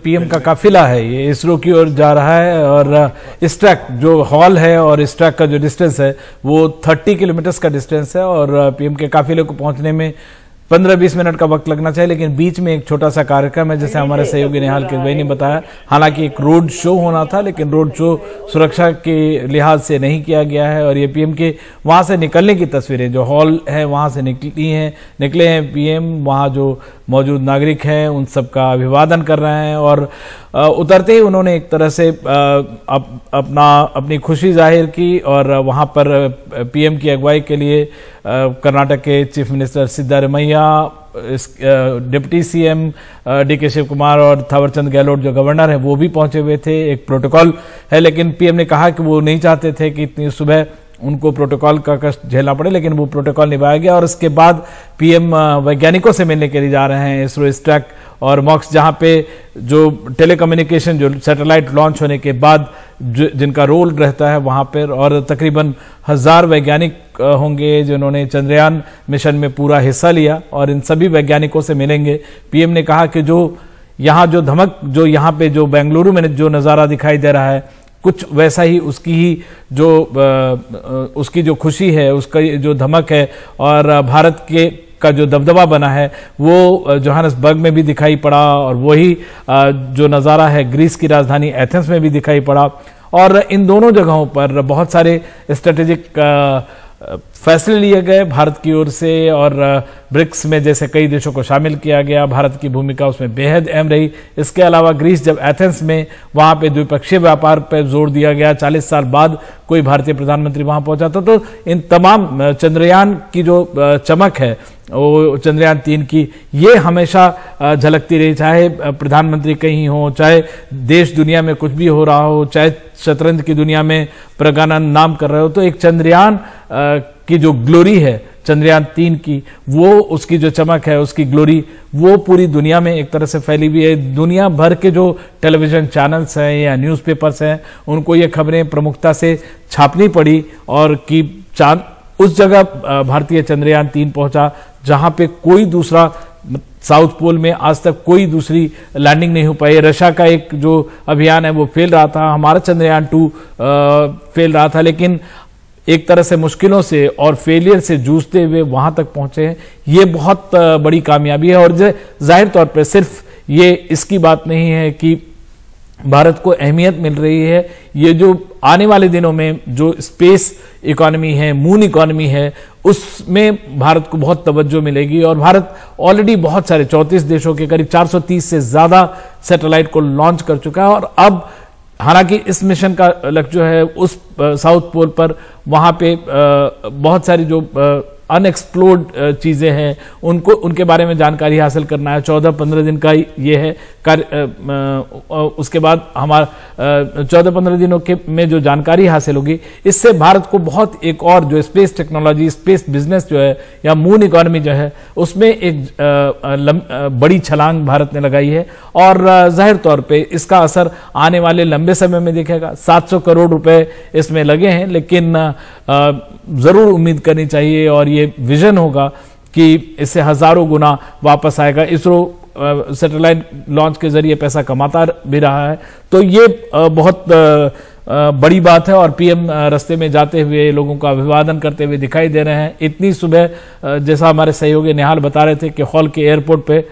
PM का काफिला है ये इसरो की ओर जा रहा है और इस ट्रैक जो हॉल है और इस ट्रैक का जो डिस्टेंस है वो 30 किलोमीटर का डिस्टेंस है और पीएम के काफिले को पहुंचने में 15-20 मिनट का वक्त लगना चाहिए, लेकिन बीच में एक छोटा सा कार्यक्रम है जैसे हमारे सहयोगी नेहाल किदवई ने बताया। हालांकि एक रोड शो होना था लेकिन रोड शो सुरक्षा के लिहाज से नहीं किया गया है और ये पीएम के वहां से निकलने की तस्वीरें जो हॉल है वहां से निकले हैं पीएम, वहां जो मौजूद नागरिक हैं उन सबका अभिवादन कर रहे हैं और उतरते ही उन्होंने एक तरह से अपनी खुशी जाहिर की और वहां पर पीएम की अगुवाई के लिए कर्नाटक के chief minister Siddaramaiah, deputy CM DK Shivakumar और थावरचंद गहलोत जो गवर्नर हैं वो भी पहुंचे हुए थे। एक प्रोटोकॉल है लेकिन पीएम ने कहा कि वो नहीं चाहते थे कि इतनी सुबह उनको प्रोटोकॉल का कष्ट झेलना पड़े, लेकिन वो प्रोटोकॉल निभाया गया और उसके बाद पीएम वैज्ञानिकों से मिलने के लिए जा रहे हैं इसरो स्ट्रैक और मॉक्स, जहां पे जो टेलीकम्युनिकेशन जो सैटेलाइट लॉन्च होने के बाद जिनका रोल रहता है वहां पर, और तकरीबन 1000 वैज्ञानिक होंगे जिन्होंने चंद्रयान मिशन में पूरा हिस्सा लिया और इन सभी वैज्ञानिकों से मिलेंगे। पीएम ने कहा कि जो यहाँ जो धमक जो यहाँ पे जो बेंगलुरु में जो नजारा दिखाई दे रहा है कुछ वैसा ही उसकी जो खुशी है, उसका जो धमक है और भारत के का जो दबदबा बना है वो जोहान्सबर्ग में भी दिखाई पड़ा और वही जो नज़ारा है ग्रीस की राजधानी एथेंस में भी दिखाई पड़ा और इन दोनों जगहों पर बहुत सारे स्ट्रेटेजिक फैसले लिए गए भारत की ओर से और ब्रिक्स में जैसे कई देशों को शामिल किया गया। भारत की भूमिका उसमें बेहद अहम रही। इसके अलावा ग्रीस जब एथेंस में वहां पे द्विपक्षीय व्यापार पर जोर दिया गया, 40 साल बाद कोई भारतीय प्रधानमंत्री वहां पहुंचा था, तो इन तमाम चंद्रयान की जो चमक है वो चंद्रयान 3 की ये हमेशा झलकती रही, चाहे प्रधानमंत्री कहीं हो, चाहे देश दुनिया में कुछ भी हो रहा हो, चाहे शतरंज की दुनिया में प्रगानन नाम कर रहे हो, तो एक चंद्रयान की जो ग्लोरी है चंद्रयान 3 की, वो उसकी जो चमक है उसकी ग्लोरी वो पूरी दुनिया में एक तरह से फैली हुई है। दुनिया भर के जो टेलीविजन चैनल्स हैं या न्यूज़पेपर्स हैं उनको ये खबरें प्रमुखता से छापनी पड़ी और कि चांद उस जगह भारतीय चंद्रयान 3 पहुंचा जहां पे कोई दूसरा साउथ पोल में आज तक कोई दूसरी लैंडिंग नहीं हो पाई। रशिया का एक जो अभियान है वो फेल रहा था, हमारा चंद्रयान 2 फेल रहा था, लेकिन एक तरह से मुश्किलों से और फेलियर से जूझते हुए वहां तक पहुंचे हैं। ये बहुत बड़ी कामयाबी है और जाहिर तौर पर सिर्फ ये इसकी बात नहीं है कि भारत को अहमियत मिल रही है, ये जो आने वाले दिनों में जो स्पेस इकोनॉमी है, मून इकोनॉमी है, उसमें भारत को बहुत तवज्जो मिलेगी और भारत ऑलरेडी बहुत सारे 34 देशों के करीब 430 से ज्यादा सैटेलाइट को लॉन्च कर चुका है और अब हालांकि इस मिशन का लक्ष्य जो है उस साउथ पोल पर वहां पे बहुत सारी जो अनएक्सप्लोर्ड चीजें हैं उनको उनके बारे में जानकारी हासिल करना है। 14-15 दिन का ये है कार्य। उसके बाद हमारा 14-15 दिनों के में जो जानकारी हासिल होगी इससे भारत को बहुत एक और जो स्पेस टेक्नोलॉजी, स्पेस बिजनेस जो है या मून इकोनॉमी जो है उसमें एक बड़ी छलांग भारत ने लगाई है और जाहिर तौर पे इसका असर आने वाले लंबे समय में दिखेगा। 700 करोड़ रुपए इसमें लगे हैं, लेकिन जरूर उम्मीद करनी चाहिए और ये विजन होगा कि इससे हजारों गुना वापस आएगा। इसरो सैटेलाइट लॉन्च के जरिए पैसा कमाता भी रहा है, तो ये बहुत बड़ी बात है और पीएम रास्ते में जाते हुए लोगों का अभिवादन करते हुए दिखाई दे रहे हैं। इतनी सुबह जैसा हमारे सहयोगी निहाल बता रहे थे कि हॉल के एयरपोर्ट पे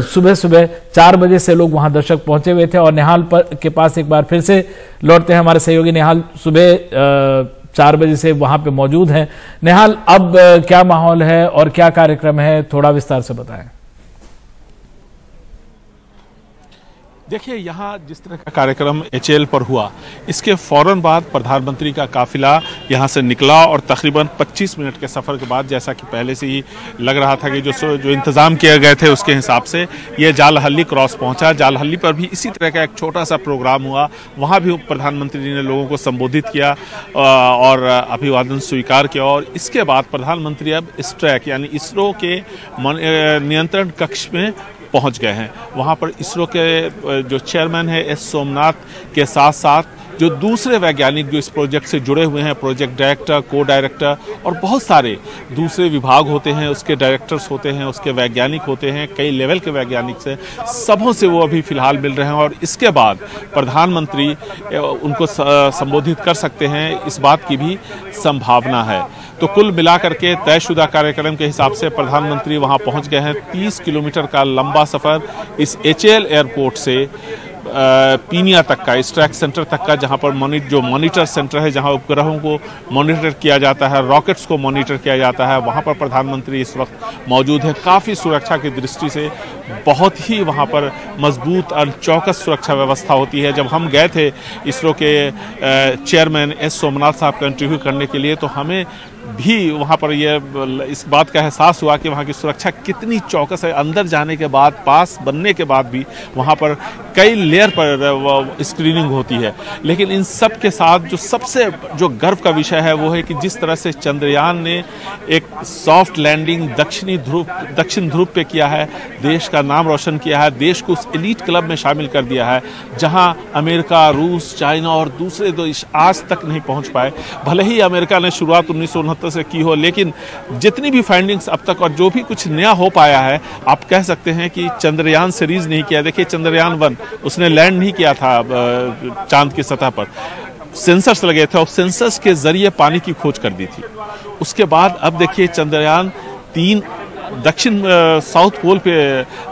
सुबह 4 बजे से लोग वहां दर्शक पहुंचे हुए थे और निहाल के पास एक बार फिर से लौटते हैं हमारे सहयोगी निहाल सुबह 4 बजे से वहां पे मौजूद हैं। निहाल, अब क्या माहौल है और क्या कार्यक्रम है, थोड़ा विस्तार से बताएं। देखिए, यहाँ जिस तरह का कार्यक्रम एचएएल पर हुआ, इसके फौरन बाद प्रधानमंत्री का काफिला यहाँ से निकला और तकरीबन 25 मिनट के सफ़र के बाद, जैसा कि पहले से ही लग रहा था कि जो इंतज़ाम किए गए थे उसके हिसाब से ये जालहल्ली क्रॉस पहुँचा। जालहल्ली पर भी इसी तरह का एक छोटा सा प्रोग्राम हुआ, वहाँ भी प्रधानमंत्री जी ने लोगों को संबोधित किया और अभिवादन स्वीकार किया और इसके बाद प्रधानमंत्री अब स्ट्रैक यानी इसरो के नियंत्रण कक्ष में पहुंच गए हैं। वहां पर इसरो के जो चेयरमैन है एस सोमनाथ के साथ साथ जो दूसरे वैज्ञानिक जो इस प्रोजेक्ट से जुड़े हुए हैं, प्रोजेक्ट डायरेक्टर, को डायरेक्टर और बहुत सारे दूसरे विभाग होते हैं, उसके डायरेक्टर्स होते हैं, उसके वैज्ञानिक होते हैं, कई लेवल के वैज्ञानिक से सबों से वो अभी फिलहाल मिल रहे हैं और इसके बाद प्रधानमंत्री उनको संबोधित कर सकते हैं, इस बात की भी संभावना है। तो कुल मिलाकर के तयशुदा कार्यक्रम के हिसाब से प्रधानमंत्री वहां पहुंच गए हैं। 30 किलोमीटर का लंबा सफर इस एचएएल एयरपोर्ट से पीनिया तक का, इस ट्रैक सेंटर तक का, जहां पर मॉनिटर सेंटर है, जहां उपग्रहों को मॉनिटर किया जाता है, रॉकेट्स को मॉनिटर किया जाता है, वहां पर प्रधानमंत्री इस वक्त मौजूद है। काफ़ी सुरक्षा की दृष्टि से बहुत ही वहां पर मजबूत और चौकस सुरक्षा व्यवस्था होती है। जब हम गए थे इसरो के चेयरमैन एस सोमनाथ साहब का इंटरव्यू करने के लिए, तो हमें भी वहाँ पर इस बात का एहसास हुआ कि वहाँ की सुरक्षा कितनी चौकस है। अंदर जाने के बाद, पास बनने के बाद भी वहाँ पर कई लेयर पर स्क्रीनिंग होती है। लेकिन इन सब के साथ जो सबसे गर्व का विषय है वो है कि जिस तरह से चंद्रयान ने एक सॉफ्ट लैंडिंग दक्षिण ध्रुव पे किया है, देश का नाम रोशन किया है, देश को उस एलीट क्लब में शामिल कर दिया है जहाँ अमेरिका, रूस, चाइना और दूसरे देश आज तक नहीं पहुँच पाए। भले ही अमेरिका ने शुरुआत 1969 से की हो, लेकिन जितनी भी फाइंडिंग्स अब तक और जो भी कुछ नया हो पाया है, आप कह सकते हैं कि चंद्रयान सीरीज नहीं किया। देखिए चंद्रयान 1 उसने लैंड नहीं किया था चांद की सतह पर, सेंसर्स लगे थे और सेंसर्स के जरिए पानी की खोज कर दी थी। उसके बाद अब देखिए चंद्रयान 3 दक्षिण साउथ पोल पे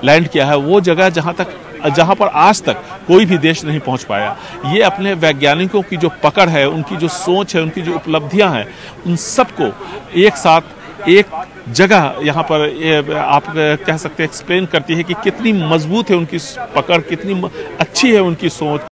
लैंड किया है, वो जगह जहां पर आज तक कोई भी देश नहीं पहुंच पाया। ये अपने वैज्ञानिकों की जो पकड़ है, उनकी जो सोच है, उनकी जो उपलब्धियां हैं, उन सबको एक साथ एक जगह यहाँ पर आप कह सकते हैं एक्सप्लेन करती है कि कितनी मजबूत है उनकी पकड़, कितनी अच्छी है उनकी सोच।